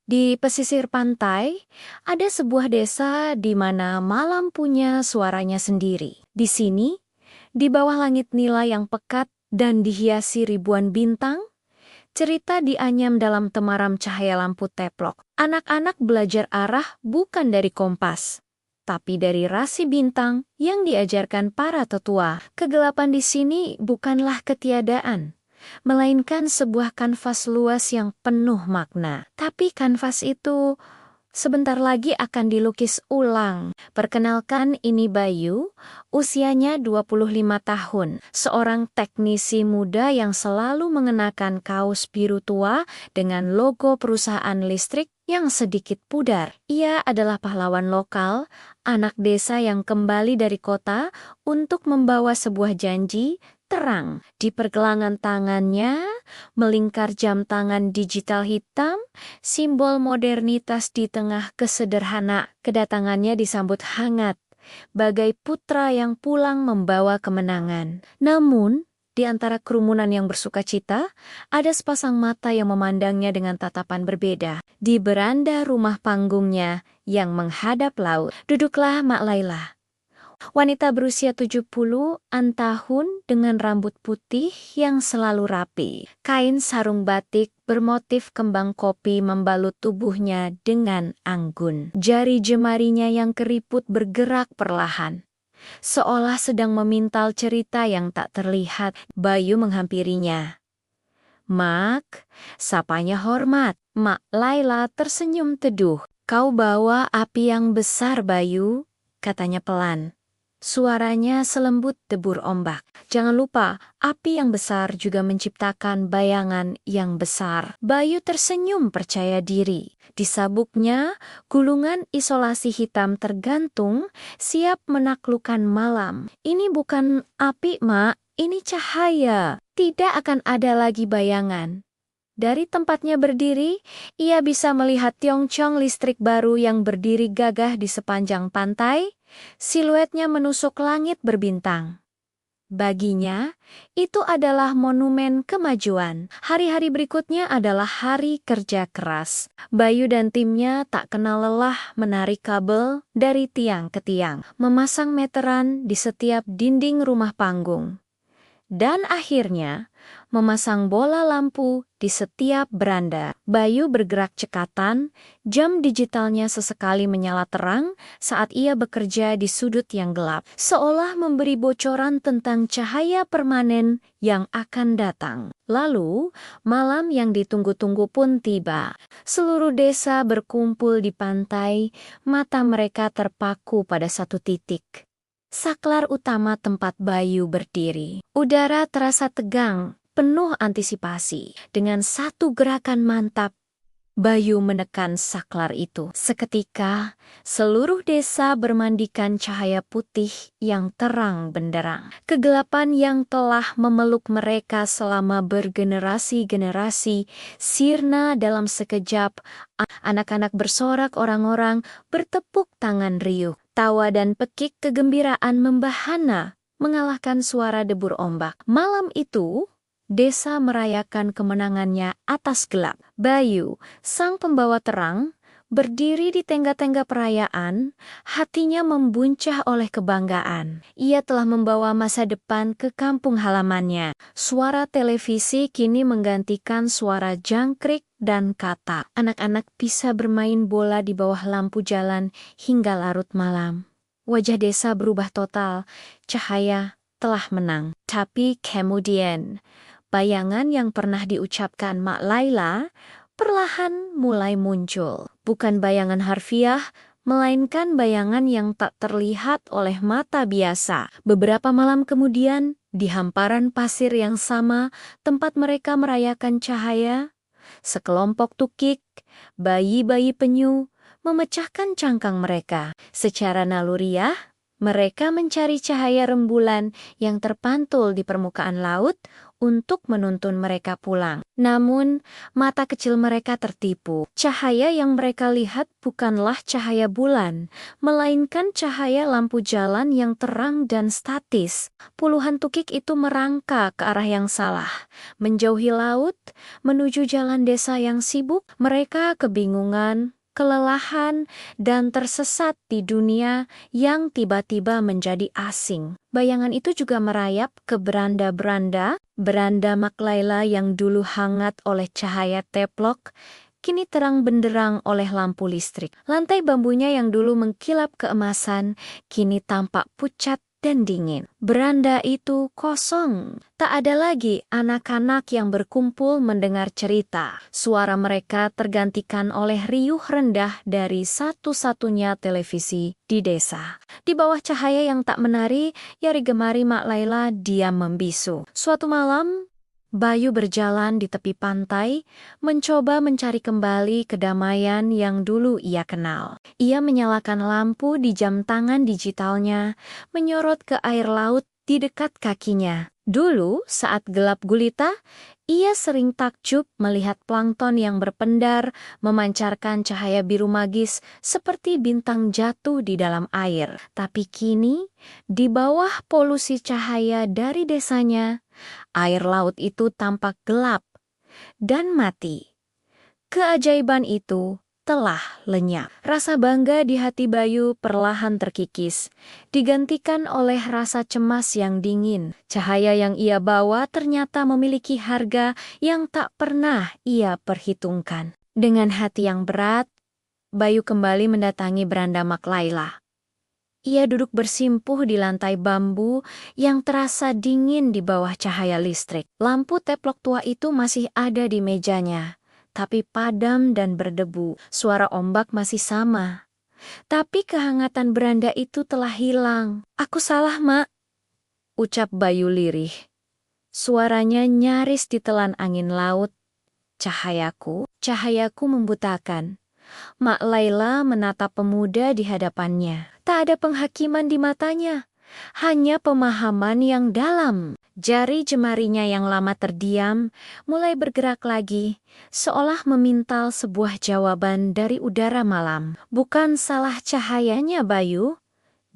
Di pesisir pantai, ada sebuah desa di mana malam punya suaranya sendiri. Di sini, di bawah langit nila yang pekat dan dihiasi ribuan bintang, cerita dianyam dalam temaram cahaya lampu teplok. Anak-anak belajar arah bukan dari kompas, tapi dari rasi bintang yang diajarkan para tetua. Kegelapan di sini bukanlah ketiadaan, melainkan sebuah kanvas luas yang penuh makna. Tapi kanvas itu sebentar lagi akan dilukis ulang. Perkenalkan, ini Bayu, usianya 25 tahun. Seorang teknisi muda yang selalu mengenakan kaos biru tua dengan logo perusahaan listrik yang sedikit pudar. Ia adalah pahlawan lokal, anak desa yang kembali dari kota untuk membawa sebuah janji terang. Di pergelangan tangannya melingkar jam tangan digital hitam, simbol modernitas di tengah kesederhanaan. Kedatangannya disambut hangat, bagai putra yang pulang membawa kemenangan. Namun, di antara kerumunan yang bersukacita, ada sepasang mata yang memandangnya dengan tatapan berbeda. Di beranda rumah panggungnya yang menghadap laut, duduklah Mak Laila. Wanita berusia 70-an tahun dengan rambut putih yang selalu rapi. Kain sarung batik bermotif kembang kopi membalut tubuhnya dengan anggun. Jari jemarinya yang keriput bergerak perlahan, seolah sedang memintal cerita yang tak terlihat. Bayu menghampirinya. "Mak," sapanya hormat. Mak Laila tersenyum teduh. "Kau bawa api yang besar, Bayu," katanya pelan. Suaranya selembut debur ombak. "Jangan lupa, api yang besar juga menciptakan bayangan yang besar." Bayu tersenyum percaya diri. Di sabuknya, gulungan isolasi hitam tergantung, siap menaklukkan malam. "Ini bukan api, Mak, ini cahaya. Tidak akan ada lagi bayangan." Dari tempatnya berdiri, ia bisa melihat tiong-tiong listrik baru yang berdiri gagah di sepanjang pantai. Siluetnya menusuk langit berbintang. Baginya, itu adalah monumen kemajuan. Hari-hari berikutnya adalah hari kerja keras. Bayu dan timnya tak kenal lelah menarik kabel dari tiang ke tiang, memasang meteran di setiap dinding rumah panggung, dan akhirnya memasang bola lampu di setiap beranda. Bayu bergerak cekatan, jam digitalnya sesekali menyala terang saat ia bekerja di sudut yang gelap, seolah memberi bocoran tentang cahaya permanen yang akan datang. Lalu, malam yang ditunggu-tunggu pun tiba. Seluruh desa berkumpul di pantai, mata mereka terpaku pada satu titik. Saklar utama tempat Bayu berdiri. Udara terasa tegang, penuh antisipasi. Dengan satu gerakan mantap, Bayu menekan saklar itu. Seketika, seluruh desa bermandikan cahaya putih yang terang benderang. Kegelapan yang telah memeluk mereka selama bergenerasi-generasi sirna dalam sekejap. Anak-anak bersorak, orang-orang bertepuk tangan riuh. Tawa dan pekik kegembiraan membahana, mengalahkan suara debur ombak. Malam itu, desa merayakan kemenangannya atas gelap. Bayu, sang pembawa terang, berdiri di tengga-tengga perayaan, hatinya membuncah oleh kebanggaan. Ia telah membawa masa depan ke kampung halamannya. Suara televisi kini menggantikan suara jangkrik dan kata. Anak-anak bisa bermain bola di bawah lampu jalan hingga larut malam. Wajah desa berubah total. Cahaya telah menang. Tapi kemudian, bayangan yang pernah diucapkan Mak Laila perlahan mulai muncul. Bukan bayangan harfiah, melainkan bayangan yang tak terlihat oleh mata biasa. Beberapa malam kemudian, di hamparan pasir yang sama, tempat mereka merayakan cahaya, sekelompok tukik, bayi-bayi penyu, memecahkan cangkang mereka. Secara naluriah, mereka mencari cahaya rembulan yang terpantul di permukaan laut untuk menuntun mereka pulang. Namun, mata kecil mereka tertipu. Cahaya yang mereka lihat bukanlah cahaya bulan, melainkan cahaya lampu jalan yang terang dan statis. Puluhan tukik itu merangkak ke arah yang salah, menjauhi laut, menuju jalan desa yang sibuk. Mereka kebingungan, kelelahan, dan tersesat di dunia yang tiba-tiba menjadi asing. Bayangan itu juga merayap ke beranda Mak Laila yang dulu hangat oleh cahaya teplok, kini terang benderang oleh lampu listrik. Lantai bambunya yang dulu mengkilap keemasan, kini tampak pucat dan dingin. Beranda itu kosong. Tak ada lagi anak-anak yang berkumpul mendengar cerita. Suara mereka tergantikan oleh riuh rendah dari satu-satunya televisi di desa. Di bawah cahaya yang tak menari, Yari gemari Mak Laila diam membisu. Suatu malam, Bayu berjalan di tepi pantai, mencoba mencari kembali kedamaian yang dulu ia kenal. Ia menyalakan lampu di jam tangan digitalnya, menyorot ke air laut di dekat kakinya. Dulu, saat gelap gulita, ia sering takjub melihat plankton yang berpendar, memancarkan cahaya biru magis seperti bintang jatuh di dalam air. Tapi kini, di bawah polusi cahaya dari desanya, air laut itu tampak gelap dan mati. Keajaiban itu telah lenyap. Rasa bangga di hati Bayu perlahan terkikis, digantikan oleh rasa cemas yang dingin. Cahaya yang ia bawa ternyata memiliki harga yang tak pernah ia perhitungkan. Dengan hati yang berat, Bayu kembali mendatangi beranda Mak Laila. Ia duduk bersimpuh di lantai bambu yang terasa dingin di bawah cahaya listrik. Lampu teplok tua itu masih ada di mejanya, tapi padam dan berdebu. Suara ombak masih sama, tapi kehangatan beranda itu telah hilang. "Aku salah, Mak," ucap Bayu lirih. Suaranya nyaris ditelan angin laut. Cahayaku membutakan." Mak Laila menatap pemuda di hadapannya. Tak ada penghakiman di matanya, hanya pemahaman yang dalam. Jari jemarinya yang lama terdiam mulai bergerak lagi, seolah memintal sebuah jawaban dari udara malam. "Bukan salah cahayanya, Bayu,"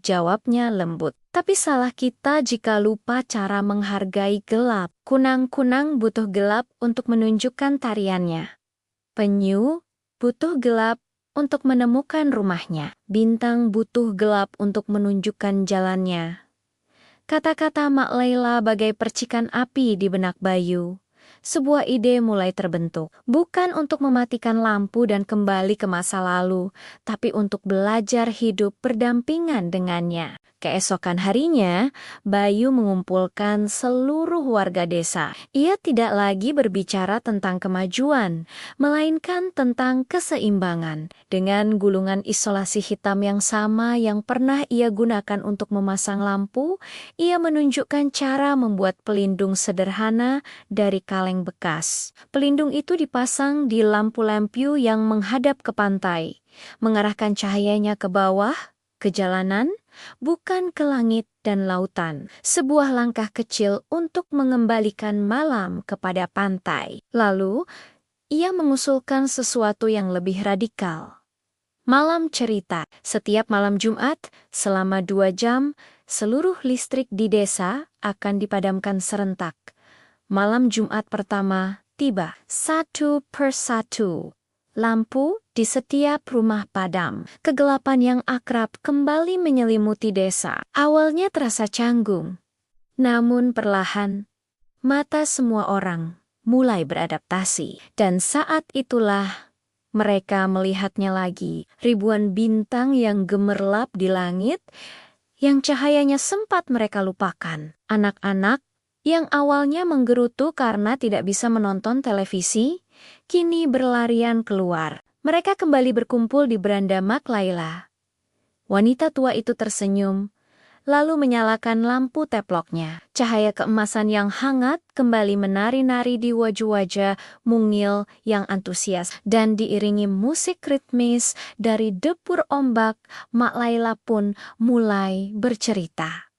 jawabnya lembut. "Tapi salah kita jika lupa cara menghargai gelap. Kunang-kunang butuh gelap untuk menunjukkan tariannya. Penyu butuh gelap untuk menemukan rumahnya. Bintang butuh gelap untuk menunjukkan jalannya." Kata-kata Mak Laila bagai percikan api di benak Bayu. Sebuah ide mulai terbentuk. Bukan untuk mematikan lampu dan kembali ke masa lalu, tapi untuk belajar hidup berdampingan dengannya. Keesokan harinya, Bayu mengumpulkan seluruh warga desa. Ia tidak lagi berbicara tentang kemajuan, melainkan tentang keseimbangan. Dengan gulungan isolasi hitam yang sama yang pernah ia gunakan untuk memasang lampu, ia menunjukkan cara membuat pelindung sederhana dari kaleng bekas. Pelindung itu dipasang di lampu-lampu yang menghadap ke pantai, mengarahkan cahayanya ke bawah, ke jalanan, bukan ke langit dan lautan. Sebuah langkah kecil untuk mengembalikan malam kepada pantai. Lalu, ia mengusulkan sesuatu yang lebih radikal. Malam cerita. Setiap malam Jumat, selama 2 jam, seluruh listrik di desa akan dipadamkan serentak. Malam Jumat pertama tiba. Satu persatu, lampu di setiap rumah padam. Kegelapan yang akrab kembali menyelimuti desa. Awalnya terasa canggung, namun perlahan, mata semua orang mulai beradaptasi. Dan saat itulah mereka melihatnya lagi. Ribuan bintang yang gemerlap di langit, yang cahayanya sempat mereka lupakan. Anak-anak yang awalnya menggerutu karena tidak bisa menonton televisi, kini berlarian keluar. Mereka kembali berkumpul di beranda Mak Laila. Wanita tua itu tersenyum, lalu menyalakan lampu teploknya. Cahaya keemasan yang hangat kembali menari-nari di wajah-wajah mungil yang antusias. Dan diiringi musik ritmis dari debur ombak, Mak Laila pun mulai bercerita.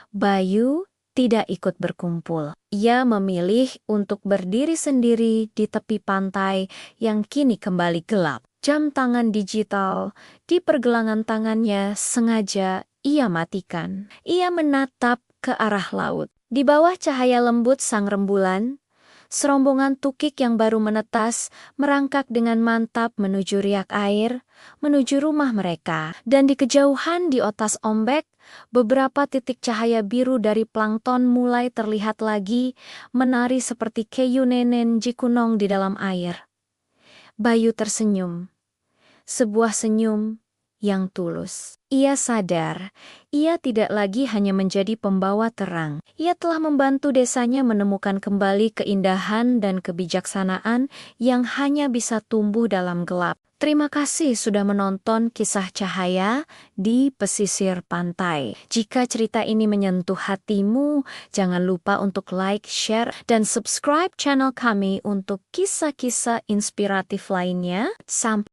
"Bayu, tidak ikut berkumpul. Ia memilih untuk berdiri sendiri di tepi pantai yang kini kembali gelap. Jam tangan digital di pergelangan tangannya sengaja ia matikan. Ia menatap ke arah laut. Di bawah cahaya lembut sang rembulan, serombongan tukik yang baru menetas merangkak dengan mantap menuju riak air, menuju rumah mereka. Dan di kejauhan di atas ombek, beberapa titik cahaya biru dari plankton mulai terlihat lagi, menari seperti keyu nenen jikunong di dalam air. Bayu tersenyum. Sebuah senyum yang tulus. Ia sadar, ia tidak lagi hanya menjadi pembawa terang. Ia telah membantu desanya menemukan kembali keindahan dan kebijaksanaan yang hanya bisa tumbuh dalam gelap. Terima kasih sudah menonton kisah cahaya di pesisir pantai. Jika cerita ini menyentuh hatimu, jangan lupa untuk like, share, dan subscribe channel kami untuk kisah-kisah inspiratif lainnya. Sampai